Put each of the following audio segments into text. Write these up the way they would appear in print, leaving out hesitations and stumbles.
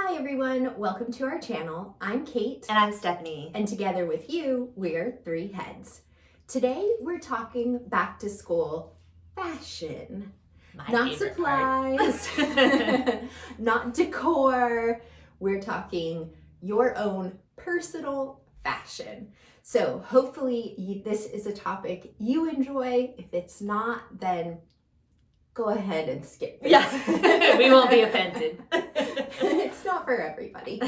Hi everyone, welcome to our channel. I'm Kate. And I'm Stephanie. And together with you, we're Three Heads. Today we're talking back to school fashion. Not supplies, not decor. We're talking your own personal fashion. So hopefully this is a topic you enjoy. If it's not, then go ahead and skip this. Yeah, we won't be offended. It's not for everybody.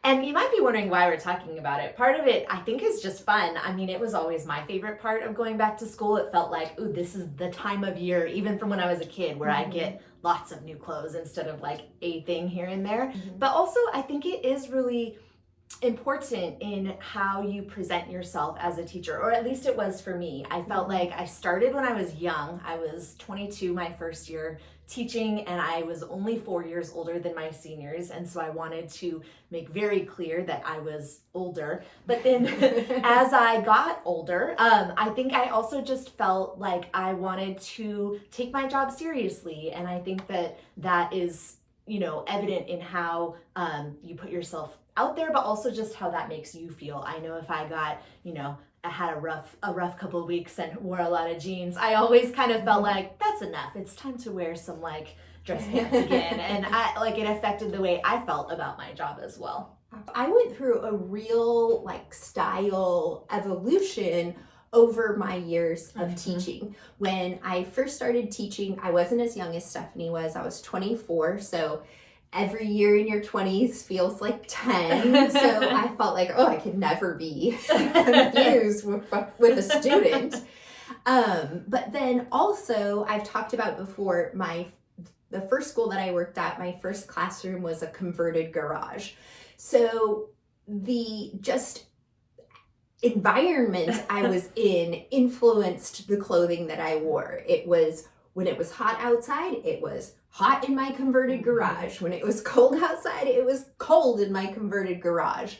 And you might be wondering why we're talking about it. Part of it, I think, is just fun. I mean, it was always my favorite part of going back to school. It felt like, ooh, this is the time of year, even from when I was a kid, where I get lots of new clothes instead of like a thing here and there. But also, I think it is really important in how you present yourself as a teacher, or at least it was for me. I felt like I started when I was young. I was 22 my first year teaching, and I was only 4 years older than my seniors, and so I wanted to make very clear that I was older. But then as I got older, I think I also just felt like I wanted to take my job seriously, and I think that that is, you know, evident in how you put yourself out there, but also just how that makes you feel. I know if I got, you know, I had a rough couple of weeks and wore a lot of jeans, I always kind of felt like that's enough. It's time to wear some like dress pants again. And it affected the way I felt about my job as well. I went through a real like style evolution over my years of teaching. When I first started teaching, I wasn't as young as Stephanie was. I was 24, so every year in your 20s feels like 10. So I felt like, oh, I could never be confused with a student. But then also, I've talked about before, the first school that I worked at, my first classroom was a converted garage. So the just environment I was in influenced the clothing that I wore. It was, when it was hot outside, it was hot in my converted garage. When it was cold outside, it was cold in my converted garage.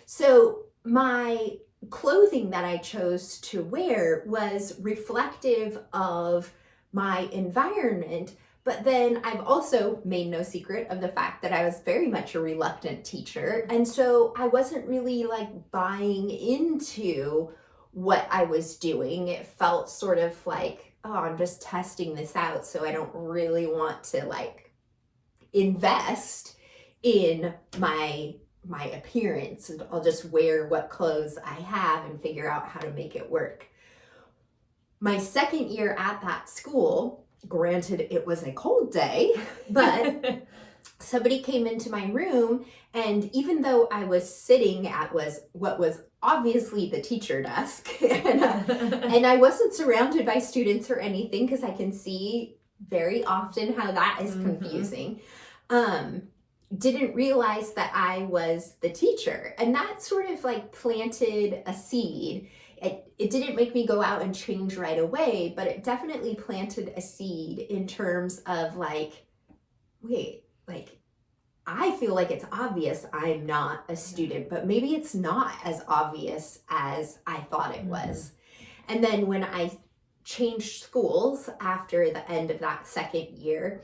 So my clothing that I chose to wear was reflective of my environment. But then I've also made no secret of the fact that I was very much a reluctant teacher. And so I wasn't really like buying into what I was doing. It felt sort of like, oh, I'm just testing this out, so I don't really want to like invest in my appearance. And I'll just wear what clothes I have and figure out how to make it work. My second year at that school, granted it was a cold day, but somebody came into my room, and even though I was sitting at what was obviously the teacher desk, and I wasn't surrounded by students or anything, because I can see very often how that is confusing, didn't realize that I was the teacher. And that sort of like planted a seed. It didn't make me go out and change right away, but it definitely planted a seed in terms of like, wait, like, I feel like it's obvious I'm not a student, but maybe it's not as obvious as I thought it was. And then when I changed schools after the end of that second year,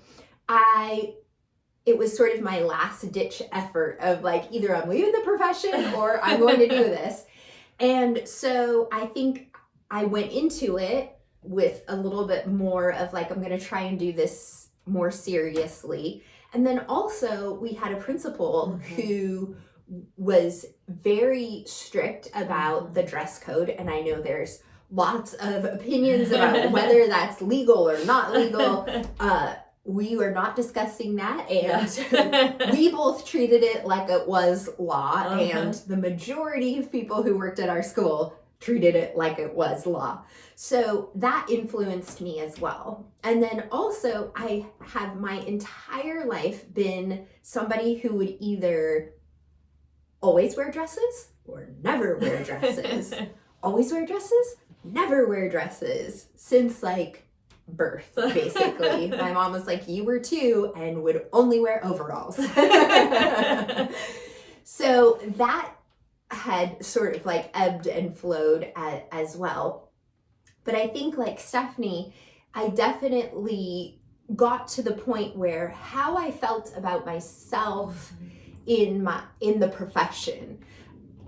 it was sort of my last ditch effort of like, either I'm leaving the profession or I'm going to do this. And so I think I went into it with a little bit more of like, I'm going to try and do this more seriously. And then also we had a principal who was very strict about the dress code. And I know there's lots of opinions about whether that's legal or not legal. We were not discussing that, and we both treated it like it was law, and the majority of people who worked at our school treated it like it was law. So that influenced me as well. And then also I have my entire life been somebody who would either always wear dresses or never wear dresses. Always wear dresses, never wear dresses, since like birth, basically. My mom was like, you were too, and would only wear overalls. So that had sort of like ebbed and flowed as well. But I think like Stephanie, I definitely got to the point where how I felt about myself in the profession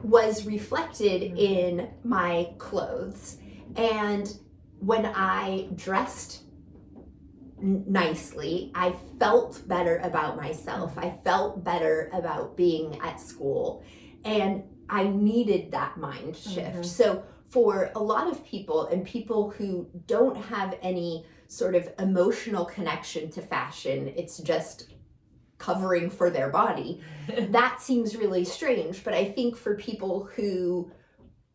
was reflected in my clothes. And when I dressed nicely, I felt better about myself. I felt better about being at school, and I needed that mind shift. So for a lot of people, and people who don't have any sort of emotional connection to fashion, it's just covering for their body, that seems really strange. But I think for people who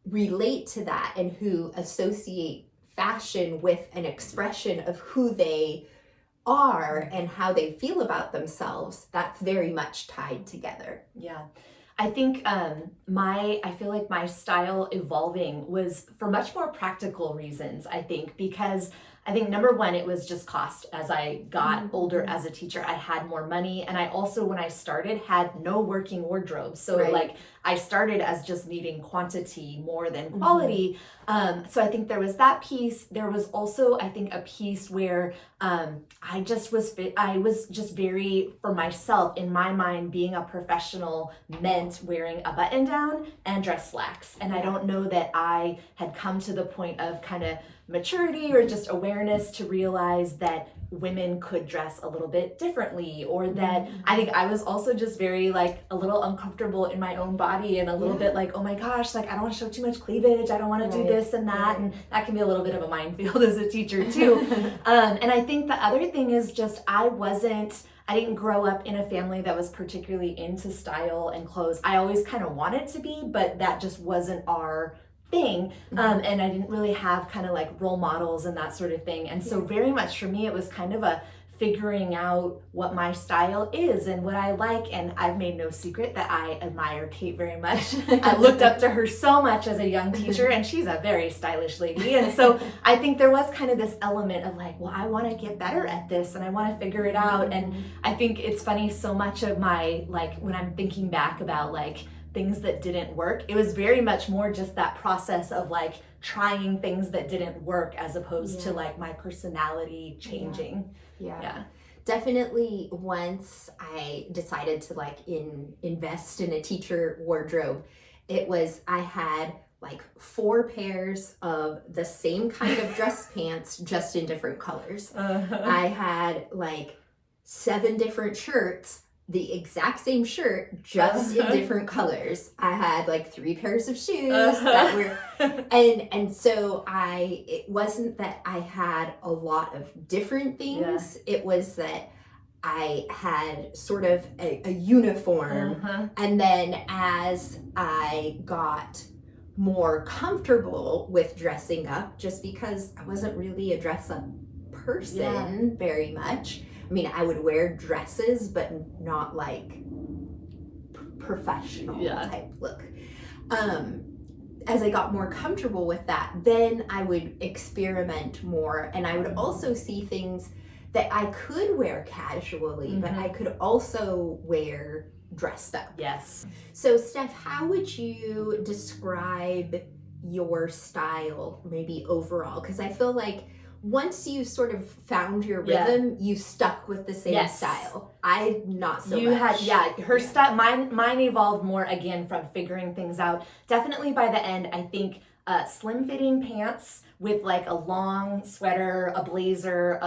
relate to that and who associate fashion with an expression of who they are and how they feel about themselves, that's very much tied together. Yeah. I think I feel like my style evolving was for much more practical reasons, I think, because I think number one, it was just cost. As I got older as a teacher, I had more money. And I also, when I started, had no working wardrobe. So like I started as just needing quantity more than quality. So I think there was that piece. There was also, I think, a piece where I was just very, for myself, in my mind, being a professional meant wearing a button down and dress slacks. And I don't know that I had come to the point of kind of maturity or just awareness to realize that women could dress a little bit differently, or that I think I was also just very like a little uncomfortable in my own body and a little bit like, oh my gosh, like I don't want to show too much cleavage, I don't want to do this and that, and that can be a little bit of a minefield as a teacher too. And I think the other thing is just I didn't grow up in a family that was particularly into style and clothes. I always kind of wanted to be, but that just wasn't our thing. And I didn't really have kind of like role models and that sort of thing. And so very much for me, it was kind of a figuring out what my style is and what I like. And I've made no secret that I admire Kate very much. I looked up to her so much as a young teacher, and she's a very stylish lady. And so I think there was kind of this element of like, well, I want to get better at this and I want to figure it out. And I think it's funny, so much of my, like, when I'm thinking back about like things that didn't work, it was very much more just that process of like trying things that didn't work as opposed to like my personality changing. Yeah. Definitely once I decided to like invest in a teacher wardrobe, I had like 4 pairs of the same kind of dress pants, just in different colors. I had like 7 different shirts, the exact same shirt, just in different colors. I had like 3 pairs of shoes that were, and so it wasn't that I had a lot of different things. It was that I had sort of a uniform. And then as I got more comfortable with dressing up, just because I wasn't really a dress up person very much. I mean, I would wear dresses, but not like professional type look. As I got more comfortable with that, then I would experiment more, and I would also see things that I could wear casually, but I could also wear dressed up. Yes. So Steph, how would you describe your style maybe overall? Because I feel like once you sort of found your rhythm, you stuck with the same style. I not so much. Her style, mine evolved more again from figuring things out. Definitely by the end, I think slim fitting pants with like a long sweater, a blazer,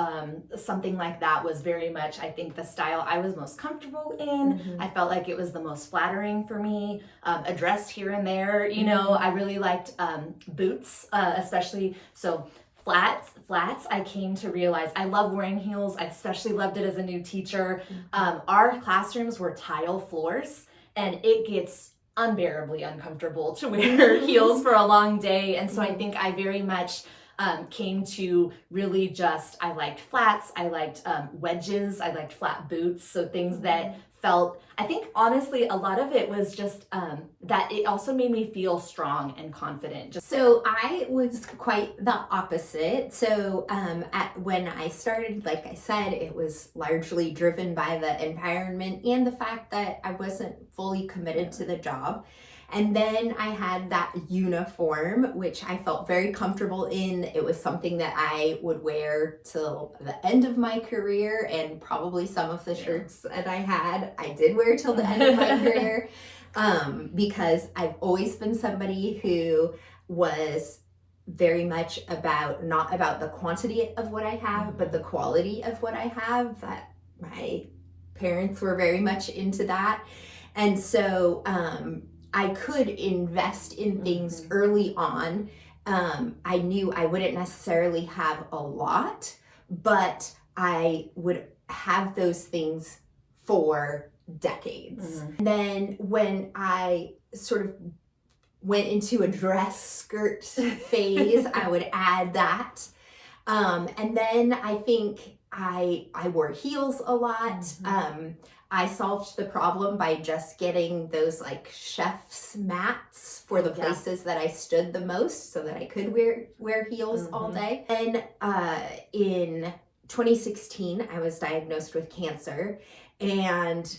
something like that was very much, I think, the style I was most comfortable in. I felt like it was the most flattering for me. A dress here and there, you know, I really liked boots, especially. So flats, I came to realize I love wearing heels. I especially loved it as a new teacher. Our classrooms were tile floors, and it gets unbearably uncomfortable to wear heels for a long day. And so I think I very much came to really just, I liked flats, I liked wedges, I liked flat boots. So things that felt, I think honestly, a lot of it was just that it also made me feel strong and confident. So I was quite the opposite. So when I started, like I said, it was largely driven by the environment and the fact that I wasn't fully committed to the job. And then I had that uniform, which I felt very comfortable in. It was something that I would wear till the end of my career, and probably some of the shirts that I did wear till the end of my career, because I've always been somebody who was very much not about the quantity of what I have, but the quality of what I have. That my parents were very much into that. And so I could invest in things early on. I knew I wouldn't necessarily have a lot, but I would have those things for decades. And then when I sort of went into a dress skirt phase, I would add that. And then I think I wore heels a lot. I solved the problem by just getting those like chef's mats for the places that I stood the most, so that I could wear heels all day. And in 2016, I was diagnosed with cancer, and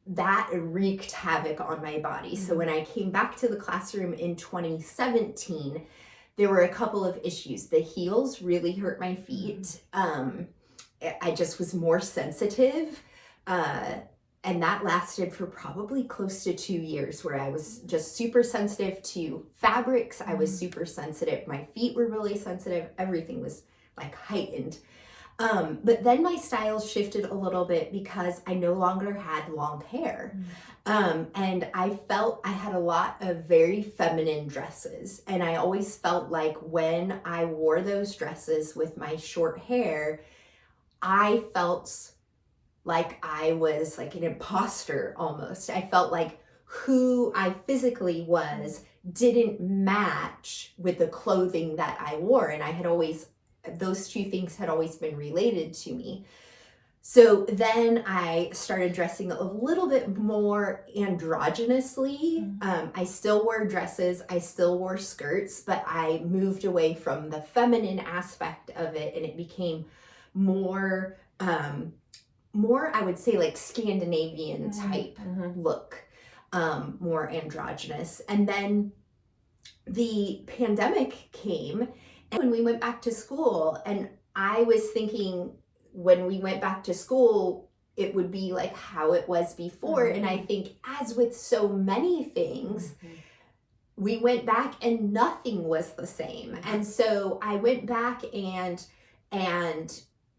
that wreaked havoc on my body. So when I came back to the classroom in 2017, there were a couple of issues. The heels really hurt my feet. I just was more sensitive. And that lasted for probably close to 2 years, where I was just super sensitive to fabrics. I was super sensitive. My feet were really sensitive. Everything was like heightened. But then my style shifted a little bit because I no longer had long hair. And I felt I had a lot of very feminine dresses. And I always felt like when I wore those dresses with my short hair, I felt like I was like an imposter almost. I felt like who I physically was didn't match with the clothing that I wore. And those two things had always been related to me. So then I started dressing a little bit more androgynously. I still wore dresses, I still wore skirts, but I moved away from the feminine aspect of it, and it became more, I would say, like Scandinavian type look, more androgynous. And then the pandemic came, and when we went back to school, and I was thinking when we went back to school, it would be like how it was before. And I think, as with so many things, we went back and nothing was the same. And so I went back and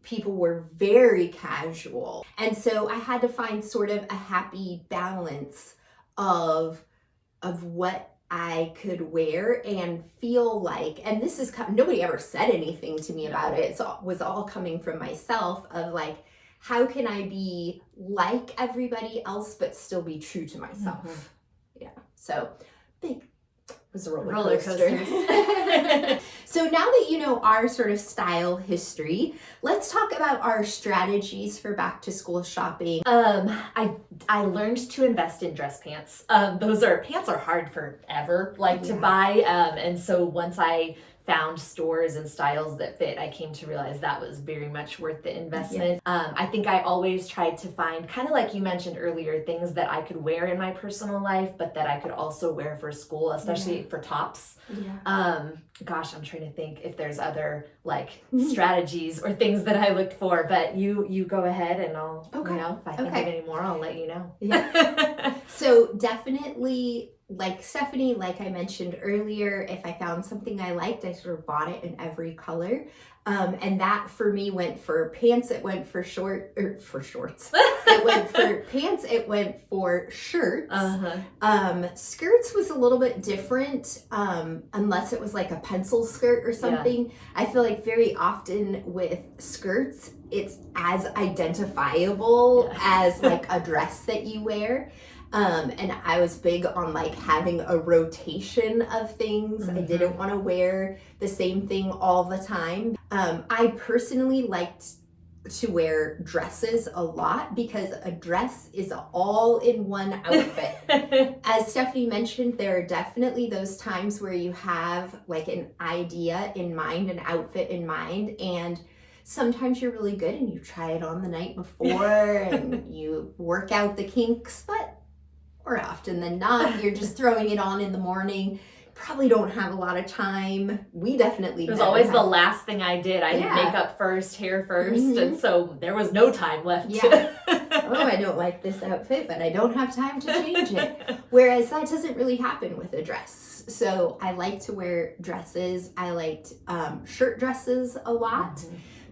people were very casual. And so I had to find sort of a happy balance of what I could wear and feel like, and this is, nobody ever said anything to me about it. It was all coming from myself, of like, how can I be like everybody else but still be true to myself? So big was a roller coaster. So now that you know our sort of style history, let's talk about our strategies for back to school shopping. I learned to invest in dress pants. Pants are hard forever, to buy. And so once I found stores and styles that fit, I came to realize that was very much worth the investment. I think I always tried to find, kind of like you mentioned earlier, things that I could wear in my personal life, but that I could also wear for school, especially for tops. Gosh, I'm trying to think if there's other strategies or things that I looked for, but you go ahead, and I'll, if I think of any more, I'll let you know. So definitely, like Stephanie, like I mentioned earlier, if I found something I liked, I sort of bought it in every color. And that for me went for pants, it went for shorts. It went for pants, it went for shirts. Skirts was a little bit different, unless it was like a pencil skirt or something. I feel like very often with skirts, it's as identifiable as like a dress that you wear. And I was big on having a rotation of things. I didn't want to wear the same thing all the time. I personally liked to wear dresses a lot because a dress is an all-in-one outfit. As Stephanie mentioned, there are definitely those times where you have an idea in mind, an outfit in mind, and sometimes you're really good and you try it on the night before and you work out the kinks, but more often than not, you're just throwing it on in the morning. Probably don't have a lot of time. We definitely It was always the last thing I did. I did makeup first, hair 1st, and so there was no time left. Oh, I don't like this outfit, but I don't have time to change it. Whereas that doesn't really happen with a dress. So I like to wear dresses. I liked shirt dresses a lot.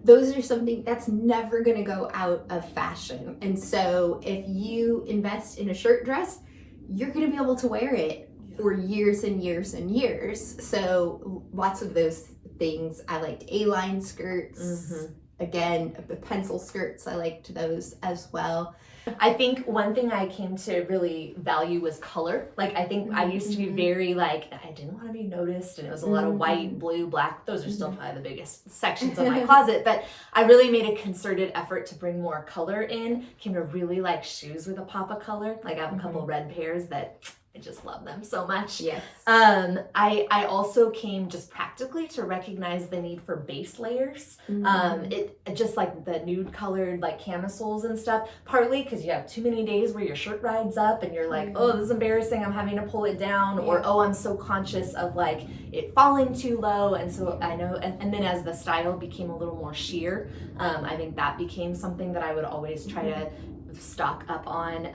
Those are something that's never going to go out of fashion. And so if you invest in a shirt dress, you're going to be able to wear it for years and years and years. So lots of those things. I liked A-line skirts. Again, pencil skirts, I liked those as well. I think one thing I came to really value was color. Like, I think I used to be very like, I didn't want to be noticed, and it was a lot of white, blue, black. Those are still probably the biggest sections of my closet, but I really made a concerted effort to bring more color in. Came to really like shoes with a pop of color. Like, I have a couple red pairs that I just love them so much. Yes. I also came just practically to recognize the need for base layers. It just like the nude colored like camisoles and stuff, partly because you have too many days where your shirt rides up and you're like, oh, this is embarrassing, I'm having to pull it down, or oh, I'm so conscious of like it falling too low. And so I know, and then as the style became a little more sheer, I think that became something that I would always try to stock up on.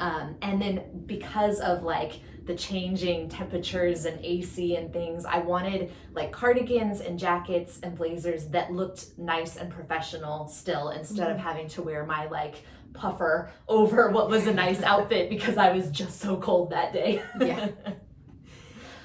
And then because of like the changing temperatures and AC and things, I wanted like cardigans and jackets and blazers that looked nice and professional still, instead of having to wear my like puffer over what was a nice outfit because I was just so cold that day. Yeah.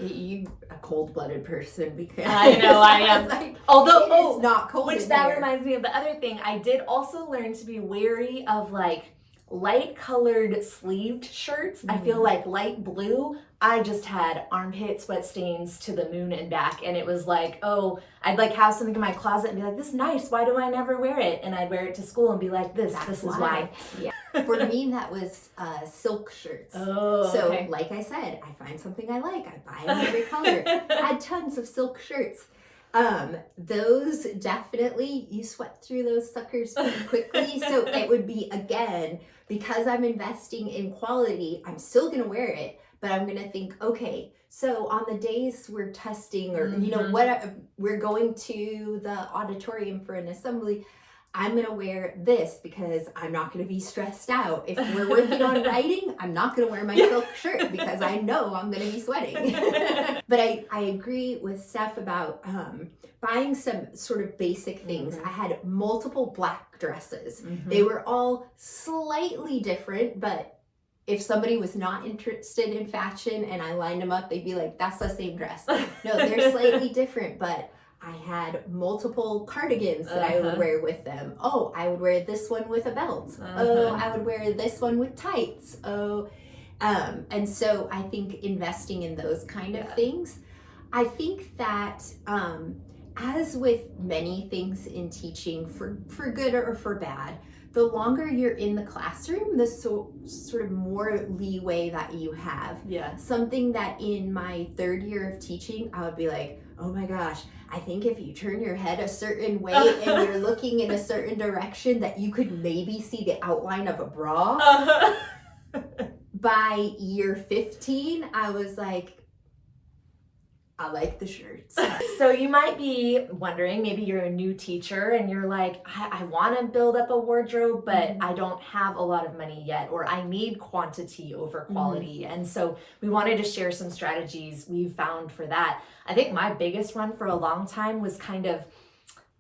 You a cold-blooded person, because I know I am. Like, although it's not cold, which that reminds me of the other thing. I did also learn to be wary of like light colored sleeved shirts. I feel like light blue, I just had armpit sweat stains to the moon and back, and it was like, oh, I'd like have something in my closet and be like, this is nice, why do I never wear it? And I'd wear it to school and be like, this is why. Yeah. For me, that was silk shirts. Oh, so okay. Like I said, I find something I like, I buy in every color. I had tons of silk shirts. Those definitely, you sweat through those suckers pretty quickly. So it would be, again, because I'm investing in quality, I'm still going to wear it, but I'm going to think, okay, so on the days we're testing, or, you know, what we're going to the auditorium for an assembly, I'm going to wear this because I'm not going to be stressed out. If we're working on writing, I'm not going to wear my silk shirt because I know I'm going to be sweating. But I agree with Steph about buying some sort of basic things. I had multiple black dresses. They were all slightly different, but if somebody was not interested in fashion and I lined them up, they'd be like, that's the same dress. No, they're slightly different, but I had multiple cardigans that I would wear with them. Oh, I would wear this one with a belt. Oh, I would wear this one with tights. Oh, and so I think investing in those kind of things. I think that as with many things in teaching, for good or for bad, the longer you're in the classroom, the sort of more leeway that you have. Yeah. Something that in my third year of teaching, I would be like, oh my gosh, I think if you turn your head a certain way and you're looking in a certain direction, that you could maybe see the outline of a bra. By year 15, I was like, I like the shirts. So you might be wondering, maybe you're a new teacher and you're like, I want to build up a wardrobe, but I don't have a lot of money yet, or I need quantity over quality. And so we wanted to share some strategies we've found for that. I think my biggest one for a long time was kind of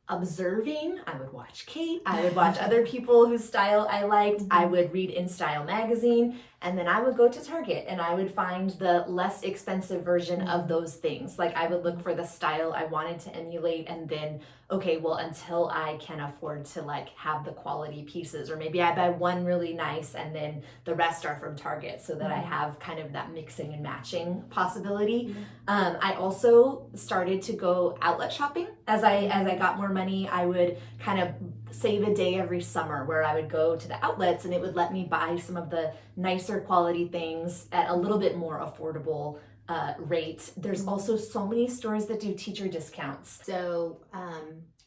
observing. I would watch Kate, I would watch other people whose style I liked, I would read In Style magazine, and then I would go to Target and I would find the less expensive version of those things. Like, I would look for the style I wanted to emulate, and then, okay, well, until I can afford to like have the quality pieces, or maybe I buy one really nice and then the rest are from Target, so that I have kind of that mixing and matching possibility. I also started to go outlet shopping. As I got more money, I would kind of save a day every summer where I would go to the outlets, and it would let me buy some of the nicer quality things at a little bit more affordable rate. There's also so many stores that do teacher discounts. So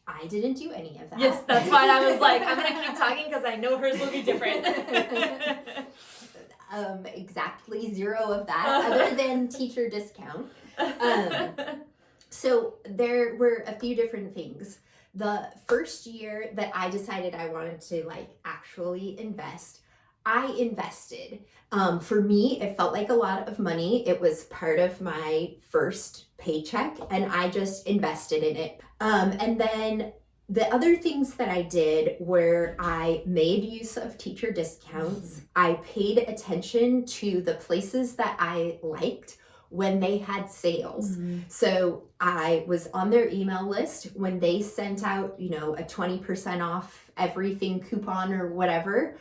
I didn't do any of that. Yes, that's why I was like, I'm gonna keep talking because I know hers will be different. exactly zero of that, other than teacher discount. So there were a few different things. The first year that I decided I wanted to like actually invest, I invested. For me, it felt like a lot of money. It was part of my first paycheck, and I just invested in it. And then the other things that I did were I made use of teacher discounts. I paid attention to the places that I liked when they had sales. So I was on their email list when they sent out, a 20% off everything coupon or whatever.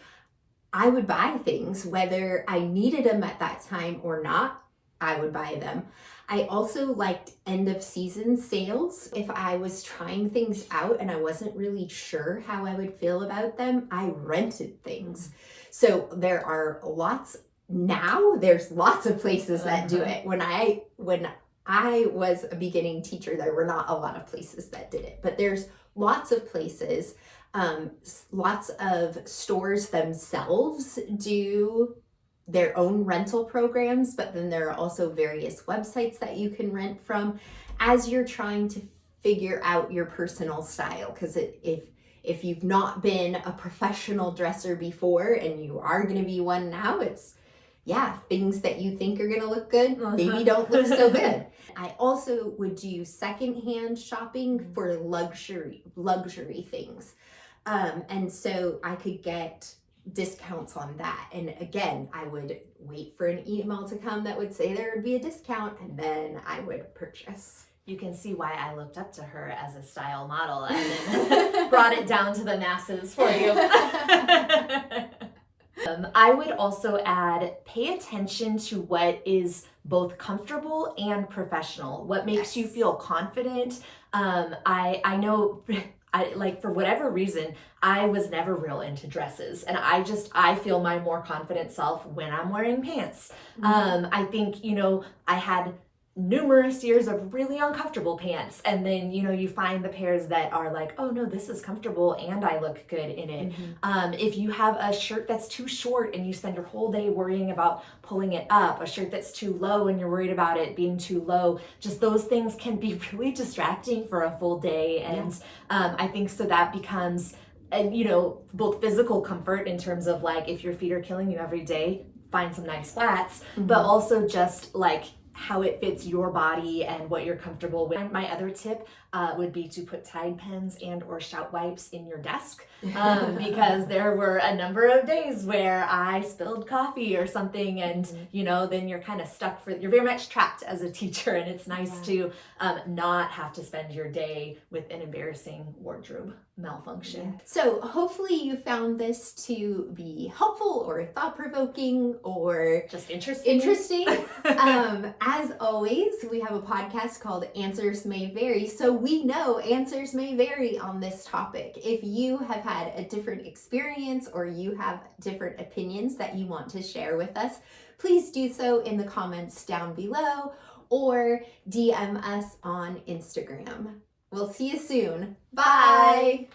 I would buy things, whether I needed them at that time or not, I would buy them. I also liked end of season sales. If I was trying things out and I wasn't really sure how I would feel about them, I rented things. So there's lots of places that do it. When I was a beginning teacher, there were not a lot of places that did it, but there's lots of places. Lots of stores themselves do their own rental programs, but then there are also various websites that you can rent from as you're trying to figure out your personal style. Because if you've not been a professional dresser before and you are going to be one now, things that you think are going to look good maybe don't look so good. I also would do secondhand shopping for luxury things. And so I could get discounts on that. And again, I would wait for an email to come that would say there would be a discount, and then I would purchase. You can see why I looked up to her as a style model and then brought it down to the masses for you. I would also add, pay attention to what is both comfortable and professional. What makes you feel confident. I know for whatever reason, I was never real into dresses, and I feel my more confident self when I'm wearing pants. I think, I had numerous years of really uncomfortable pants, and then you find the pairs that are like, oh no, this is comfortable and I look good in it. If you have a shirt that's too short and you spend your whole day worrying about pulling it up, a shirt that's too low and you're worried about it being too low, just those things can be really distracting for a full day. And I think so that becomes both physical comfort in terms of like if your feet are killing you every day, find some nice flats, but also just like how it fits your body and what you're comfortable with. My other tip would be to put Tide pens and or shout wipes in your desk, because there were a number of days where I spilled coffee or something, and then you're kind of stuck you're very much trapped as a teacher, and it's nice to not have to spend your day with an embarrassing wardrobe malfunction. So hopefully you found this to be helpful or thought-provoking or just interesting. As always, we have a podcast called Answers May Vary, so we know answers may vary on this topic. If you have had a different experience or you have different opinions that you want to share with us, please do so in the comments down below or DM us on Instagram. We'll see you soon. Bye!